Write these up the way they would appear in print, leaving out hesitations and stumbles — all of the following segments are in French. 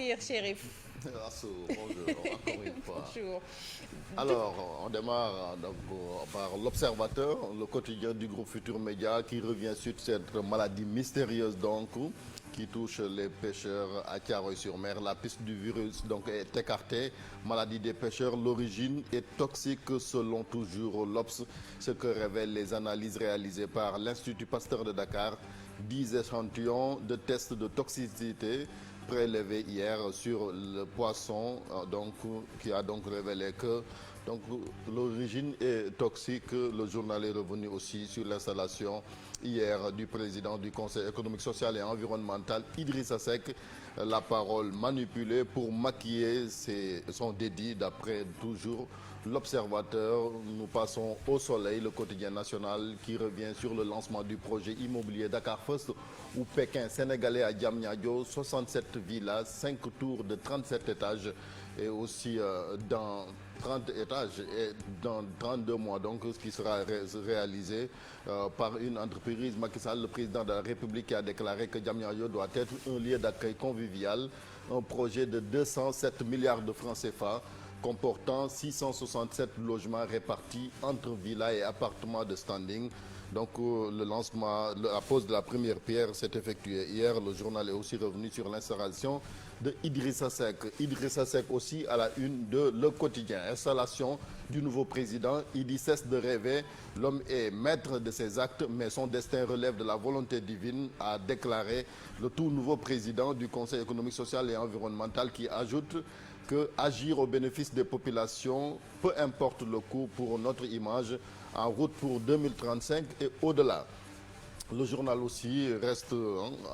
ravir, Chérif. Bonjour, encore une fois. Bonjour. Alors, on démarre donc par l'Observateur, le quotidien du groupe Futur Média qui revient sur cette maladie mystérieuse donc qui touche les pêcheurs à Thiaroye-sur-Mer. La piste du virus donc est écartée. Maladie des pêcheurs, l'origine est toxique selon toujours l'Obs, ce que révèlent les analyses réalisées par l'Institut Pasteur de Dakar. 10 échantillons de tests de toxicité prélevé hier sur le poisson, qui a donc révélé que l'origine est toxique. Le journal est revenu aussi sur l'installation hier du président du Conseil économique, social et environnemental, Idrissa Seck. La parole manipulée pour maquiller son dédit, d'après toujours l'Observateur. Nous passons au Soleil, le quotidien national, qui revient sur le lancement du projet immobilier Dakar First ou Pékin sénégalais à Diamniadio, 67 villas, 5 tours de 37 étages et aussi dans 30 étages et dans 32 mois, donc ce qui sera réalisé par une entreprise. Macky Sall, le président de la République, qui a déclaré que Diamniadio doit être un lieu d'accueil convivial, un projet de 207 milliards de francs CFA comportant 667 logements répartis entre villas et appartements de standing. Donc le lancement, la pose de la première pierre s'est effectuée hier. Le journal est aussi revenu sur l'installation de Idrissa Seck. Idrissa Seck aussi à la une de Le Quotidien. Installation du nouveau président. Il cesse de rêver. L'homme est maître de ses actes, mais son destin relève de la volonté divine, a déclaré le tout nouveau président du Conseil économique, social et environnemental, qui ajoute que agir au bénéfice des populations, peu importe le coût pour notre image, en route pour 2035 et au-delà. Le journal aussi reste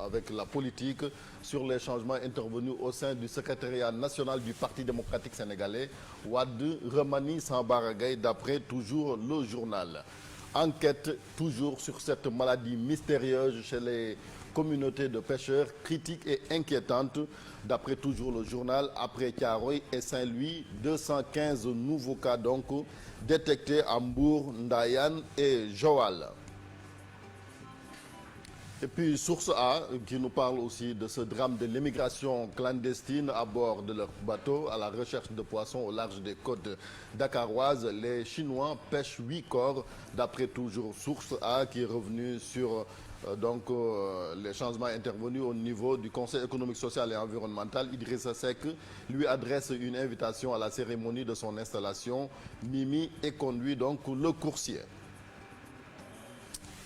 avec la politique sur les changements intervenus au sein du secrétariat national du Parti démocratique sénégalais. Wade remanie sans baragay, d'après toujours le journal. Enquête toujours sur cette maladie mystérieuse chez les communautés de pêcheurs, critique et inquiétante, d'après toujours le journal. Après Thiaroye et Saint-Louis, 215 nouveaux cas donc détectés à Mbour, Ndayane et Joal. Et puis Source A qui nous parle aussi de ce drame de l'immigration clandestine à bord de leur bateau à la recherche de poissons au large des côtes dakaroises. Les Chinois pêchent 8 corps, d'après toujours Source A, qui est revenu sur les changements intervenus au niveau du Conseil économique, social et environnemental. Idrissa Seck lui adresse une invitation à la cérémonie de son installation. Mimi est conduit donc le coursier.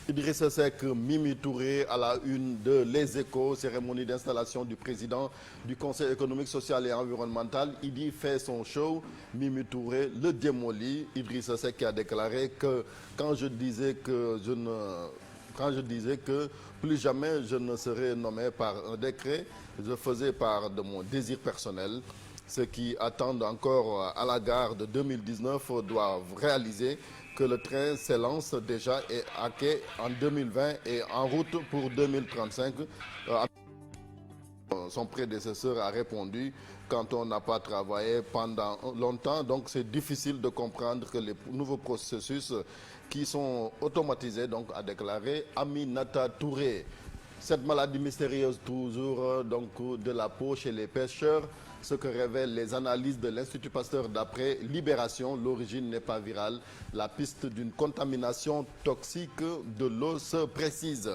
Idrissa Seck, Mimi Touré à la une de Les Échos, cérémonie d'installation du président du Conseil économique, social et environnemental. Idi fait son show, Mimi Touré le démolit. Idrissa Seck qui a déclaré que quand je disais que plus jamais je ne serais nommé par un décret, je faisais part de mon désir personnel. Ceux qui attendent encore à la gare de 2019 doivent réaliser que le train s'élance déjà et à quai en 2020 et en route pour 2035. Son prédécesseur a répondu: quand on n'a pas travaillé pendant longtemps, donc c'est difficile de comprendre que les nouveaux processus qui sont automatisés, donc a déclaré Aminata Touré. Cette maladie mystérieuse toujours de la peau chez les pêcheurs, ce que révèlent les analyses de l'Institut Pasteur d'après Libération. L'origine n'est pas virale. La piste d'une contamination toxique de l'eau se précise.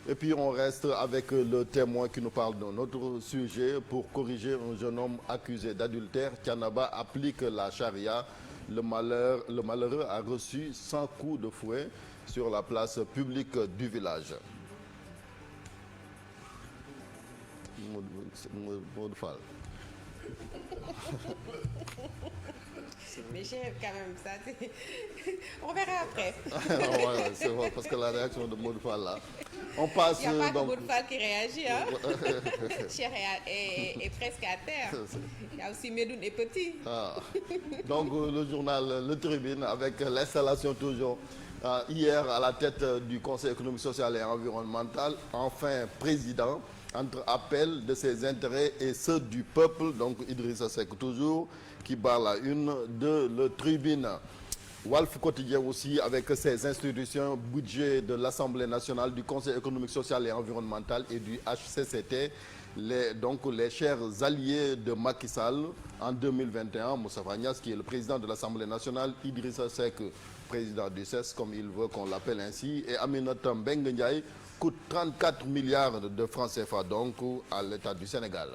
Et puis on reste avec le Témoin qui nous parle d'un autre sujet. Pour corriger un jeune homme accusé d'adultère, Thiénaba applique la charia. Le malheureux a reçu 100 coups de fouet sur la place publique du village. Maud Fall. Mais j'ai quand même ça. On verra après. Ouais, c'est vrai, parce que la réaction de Maud Fall là. On passe. Il n'y a pas que Maud Fall qui réagit. Hein? Cher est presque à terre. Il y a aussi Medoune et Petit. Ah. Donc le journal Le Tribune avec l'installation toujours. Hier à la tête du Conseil économique, social et environnemental, enfin président, entre appel de ses intérêts et ceux du peuple, donc Idrissa Seck toujours, qui bat la une de Le Tribune. Walf Quotidien aussi avec ses institutions, budget de l'Assemblée nationale, du Conseil économique, social et environnemental et du HCCT. les chers alliés de Macky Sall en 2021, Moustapha Niasse, qui est le président de l'Assemblée nationale, Idrissa Seck, président du CES, comme il veut qu'on l'appelle ainsi, et Aminata Mbengue Ndiaye, coûte 34 milliards de francs CFA donc à l'État du Sénégal.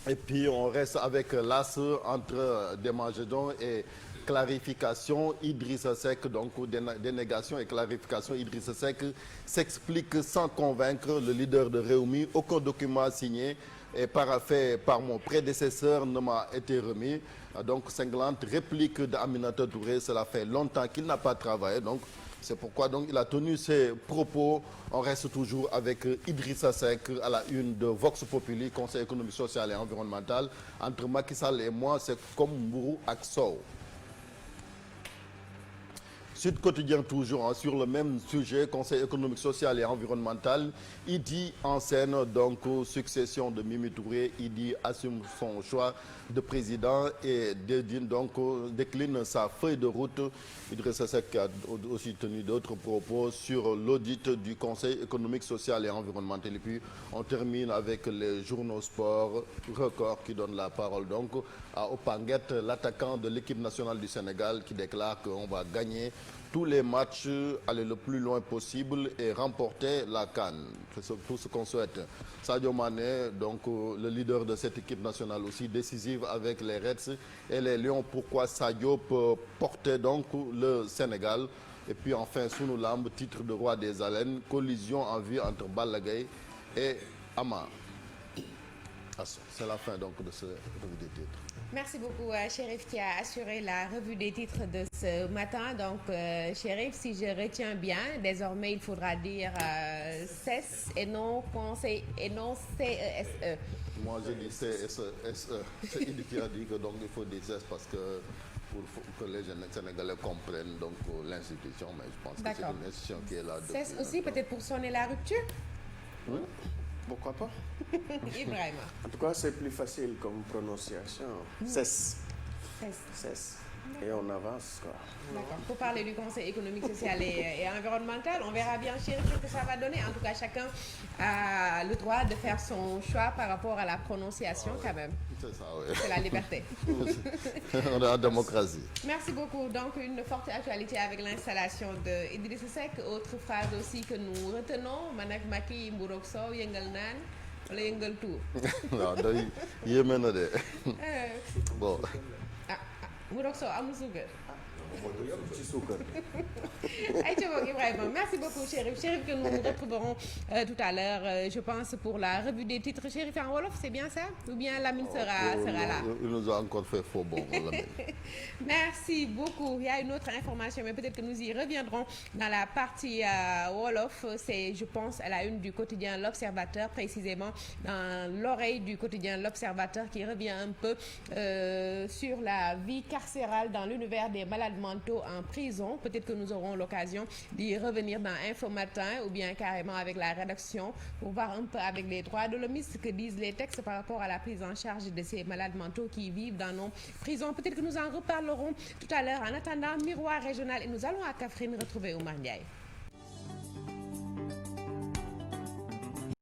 Et puis on reste avec l'as entre démangeaisons et clarification. Idrissa Seck, donc dénégation et clarification. Idrissa Seck s'explique sans convaincre le leader de Rewmi. Aucun document signé et paraphé par mon prédécesseur ne m'a été remis. Donc cinglante réplique d'Aminata Touré. Cela fait longtemps qu'il n'a pas travaillé. Donc c'est pourquoi donc il a tenu ses propos. On reste toujours avec Idrissa Seck à la une de Vox Populi, Conseil économique, social et environnemental. Entre Macky Sall et moi, c'est comme mburu ak soow. Sud Quotidien toujours sur le même sujet, Conseil économique, social et environnemental. Idi en scène, donc succession de Mimi Touré. Idi assume son choix de président et décline sa feuille de route. Idrissa Seck a aussi tenu d'autres propos sur l'audit du Conseil économique, social et environnemental. Et puis on termine avec les journaux sport, Record qui donne la parole donc à Opanguette, l'attaquant de l'équipe nationale du Sénégal qui déclare qu'on va gagner tous les matchs, aller le plus loin possible et remporter la CAN. C'est tout ce qu'on souhaite. Sadio Mané, donc le leader de cette équipe nationale aussi décisive avec les Reds et les Lions. Pourquoi Sadio peut porter donc le Sénégal? Et puis enfin, Sunu Lamb, titre de roi des arènes, collision en vue entre Balla Gaye et Ama. C'est la fin donc de ce revue des titres. Merci beaucoup Chérif qui a assuré la revue des titres de ce matin. Donc Chérif, si je retiens bien, désormais il faudra dire CES et non Conseil et non CESE. Moi je dis CESE. C'est Idi qui a dit que donc il faut dire CES parce que pour que les jeunes Sénégalais comprennent donc l'institution, mais je pense que c'est une institution qui est là depuis. CES aussi peut-être pour sonner la rupture. Oui. Pourquoi pas? Ibrahima. En tout cas, c'est plus facile comme prononciation. CES. CES. Et on avance, quoi. D'accord. Pour parler du Conseil économique, social et environnemental, on verra bien, Chérif, ce que ça va donner. En tout cas, chacun a le droit de faire son choix par rapport à la prononciation, quand même. C'est ça, oui. C'est la liberté. On est en démocratie. Merci beaucoup. Donc, une forte actualité avec l'installation de Idrissa Seck. Autre phrase aussi que nous retenons, Manak Maki Mburok Sow, Yengal Nan, wala Yengal Tour. Non, day yéeme na de. Bon. Mburok Sow amul suukar. Ibrahima, merci beaucoup Chérif. Chérif que nous retrouverons tout à l'heure, je pense, pour la revue des titres. Chérif en wolof, c'est bien ça? Ou bien Lamine sera là? Il nous a encore fait faux bon. Merci beaucoup. Il y a une autre information, mais peut-être que nous y reviendrons dans la partie wolof. C'est, je pense, à la une du quotidien L'Observateur, précisément dans l'oreille du quotidien L'Observateur, qui revient un peu sur la vie carcérale dans l'univers des malades mentaux en prison. Peut-être que nous aurons l'occasion d'y revenir dans Info Matin ou bien carrément avec la rédaction pour voir un peu avec les droits de l'homme ce que disent les textes par rapport à la prise en charge de ces malades mentaux qui vivent dans nos prisons. Peut-être que nous en reparlerons tout à l'heure. En attendant, Miroir régional et nous allons à Kaffrine retrouver Oumar Ndiaye.